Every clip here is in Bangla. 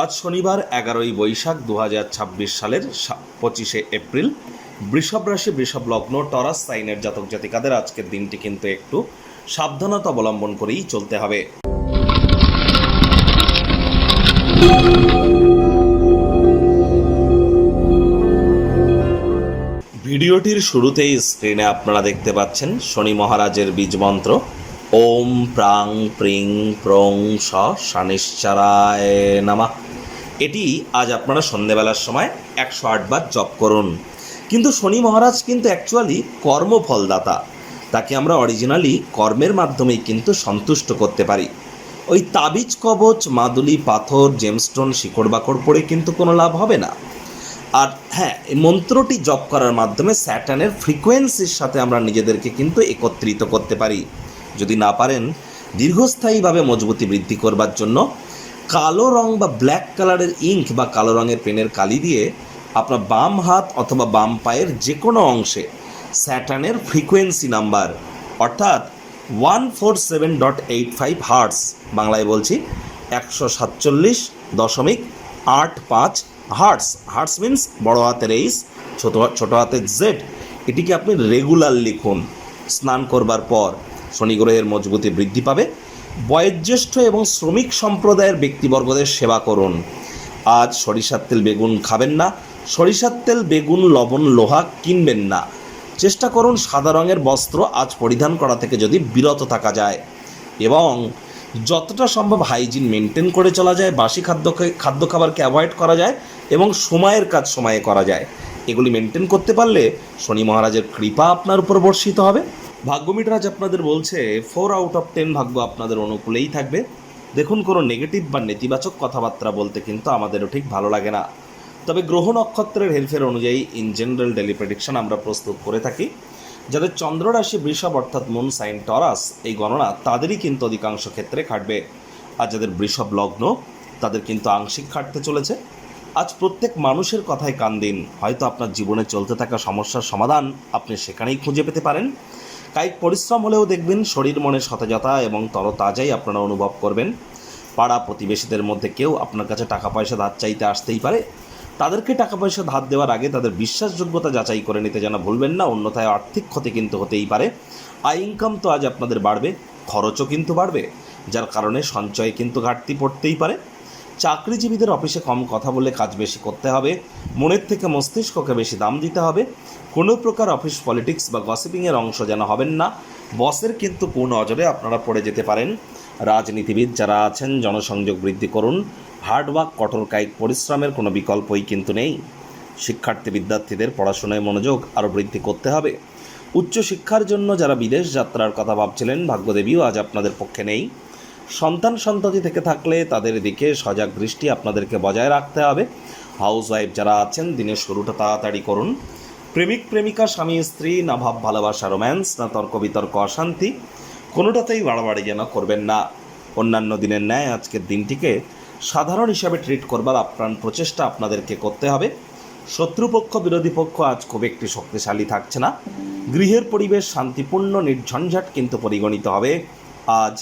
আজ শনিবার 11ই বৈশাখ 2026 সালের 25শে এপ্রিল। বৃষভ রাশি, বৃষভ লগ্ন, টরাস সাইনের জাতক জাতিকাদের আজকের দিনটি কিন্তু একটু সাবধানতা অবলম্বন করেই চলতে হবে। ভিডিওটির শুরুতেই স্ক্রিনে আপনারা দেখতে পাচ্ছেন শনি মহারাজের বীজ মন্ত্র ওম প্রাং প্রিং প্রং স শনিশ্চরায় নমঃ। এটি আজ আপনারা সন্ধ্যেবেলার সময় 108 বার জপ করুন। কিন্তু শনি মহারাজ কিন্তু অ্যাকচুয়ালি কর্মফলদাতা, তাকে আমরা অরিজিনালি কর্মের মাধ্যমেই কিন্তু সন্তুষ্ট করতে পারি। ওই তাবিজ কবচ, মাদুলি, পাথর, জেমস্টোন, শিকড় বাকড় পড়ে কিন্তু কোনো লাভ হবে না। আর হ্যাঁ, এই মন্ত্রটি জপ করার মাধ্যমে স্যাটার্নের ফ্রিকোয়েন্সির সাথে আমরা নিজেদেরকে কিন্তু একত্রিত করতে পারি। যদি না পারেন, দীর্ঘস্থায়ীভাবে মজবুতি বৃদ্ধি করবার জন্য কালো রং বা ব্ল্যাক কালারের ইঙ্ক বা কালো রঙের পেনের কালি দিয়ে আপনার বাম হাত অথবা বাম পায়ের যে কোনো অংশে স্যাটার্নের ফ্রিকোয়েন্সি নাম্বার অর্থাৎ 147.85 হার্টস, বাংলায় বলছি 147.85 হার্টস। হার্টস মিন্স বড় হাতের এইচ, ছোট হাতের জেড। এটিকে আপনি রেগুলার লিখুন। স্নান করবার পর শনি গ্রহের মজবুতি বৃদ্ধি পাবে। বয়োজ্যেষ্ঠ এবং শ্রমিক সম্প্রদায়ের ব্যক্তিবর্গদের সেবা করুন। আজ সরিষার তেল বেগুন খাবেন না। সরিষার তেল বেগুন লবণ লোহা কিনবেন না। চেষ্টা করুন সাদা রঙের বস্ত্র আজ পরিধান করা থেকে যদি বিরত থাকা যায়, এবং যতটা সম্ভব হাইজিন মেনটেন করে চলা যায়, বাসি খাদ্য খাবারকে অ্যাভয়েড করা যায় এবং সময়ের কাজ সময়ে করা যায়। এগুলি মেনটেন করতে পারলে শনি মহারাজের কৃপা আপনার উপর বর্ষিত হবে। ভাগ্যমিটার আজ আপনাদের বলছে 4 আউট অফ 10 ভাগ্য আপনাদের অনুকূলেই থাকবে। দেখুন, কোনো নেগেটিভ বা নেতিবাচক কথাবার্তা বলতে কিন্তু আমাদেরও ঠিক ভালো লাগে না। তবে গ্রহ নক্ষত্রের হেরফের অনুযায়ী ইন জেনারেল ডেলি প্রেডিকশন আমরা প্রস্তুত করে থাকি। যাদের চন্দ্র রাশি বৃষভ অর্থাৎ মুন সাইন টরাস, এই গণনা তাদেরই কিন্তু অধিকাংশ ক্ষেত্রে খাটবে। আর যাদের বৃষভ লগ্ন, তাদের কিন্তু আংশিক খাটতে চলেছে। আজ প্রত্যেক মানুষের কথায় কান দিন। হয়তো আপনার জীবনে চলতে থাকা সমস্যার সমাধান আপনি সেখানেই খুঁজে পেতে পারেন। কায়িক পরিশ্রম হলেও দেখবেন শরীর মনে সতেজতা এবং তরতাজাই আপনারা অনুভব করবেন। পাড়া প্রতিবেশীদের মধ্যে কেউ আপনার কাছে টাকা পয়সা ধার চাইতে আসতেই পারে। তাদেরকে টাকা পয়সা ধার দেওয়ার আগে তাদের বিশ্বাসযোগ্যতা যাচাই করে নিতে যেন ভুলবেন না, অন্যথায় আর্থিক ক্ষতি কিন্তু হতেই পারে। আয় ইনকাম তো আজ আপনাদের বাড়বে, খরচও কিন্তু বাড়বে, যার কারণে সঞ্চয়ে কিন্তু ঘাটতি পড়তেই পারে। চাকরিজীবীদের অফিসে কম কথা বলে কাজ বেশি করতে হবে। মনের থেকে মস্তিষ্ককে বেশি দাম দিতে হবে। কোনো প্রকার অফিস পলিটিক্স বা গসিপিংয়ের অংশ যেন হবেন না। বসের কিন্তু কোন নজরে আপনারা পড়ে যেতে পারেন। রাজনীতিবিদ যারা আছেন, জনসংযোগ বৃদ্ধি করুন। হার্ডওয়ার্ক, কঠোর কায়িক পরিশ্রমের কোনো বিকল্পই কিন্তু নেই। শিক্ষার্থী বিদ্যার্থীদের পড়াশোনায় মনোযোগ আরও বৃদ্ধি করতে হবে। উচ্চশিক্ষার জন্য যারা বিদেশ যাত্রার কথা ভাবছিলেন, ভাগ্যদেবীও আজ আপনাদের পক্ষে নেই। সন্তানসন্ততি থেকে থাকলে তাদের দিকে সজাগ দৃষ্টি আপনাদেরকে বজায় রাখতে হবে। হাউসওয়াইফ যারা আছেন, দিনের শুরুটা তাড়াতাড়ি করুন। প্রেমিক প্রেমিকা, স্বামী স্ত্রী, না ভাব ভালোবাসা রোম্যান্স, না তর্ক বিতর্ক অশান্তি, কোনোটাতেই বাড়াবাড়ি যেন করবেন না। অন্যান্য দিনের ন্যায় আজকের দিনটিকে সাধারণ হিসাবে ট্রিট করবার আপ্রাণ প্রচেষ্টা আপনাদেরকে করতে হবে। শত্রুপক্ষ, বিরোধী পক্ষ আজ খুব একটি শক্তিশালী থাকছে না। গৃহের পরিবেশ শান্তিপূর্ণ, নির্ঝঞ্ঝাট কিন্তু পরিগণিত হবে। আজ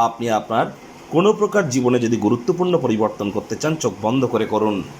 আপনি আপনার কোনো প্রকার জীবনে যদি গুরুত্বপূর্ণ পরিবর্তন করতে চান, চোখ বন্ধ করে করুন।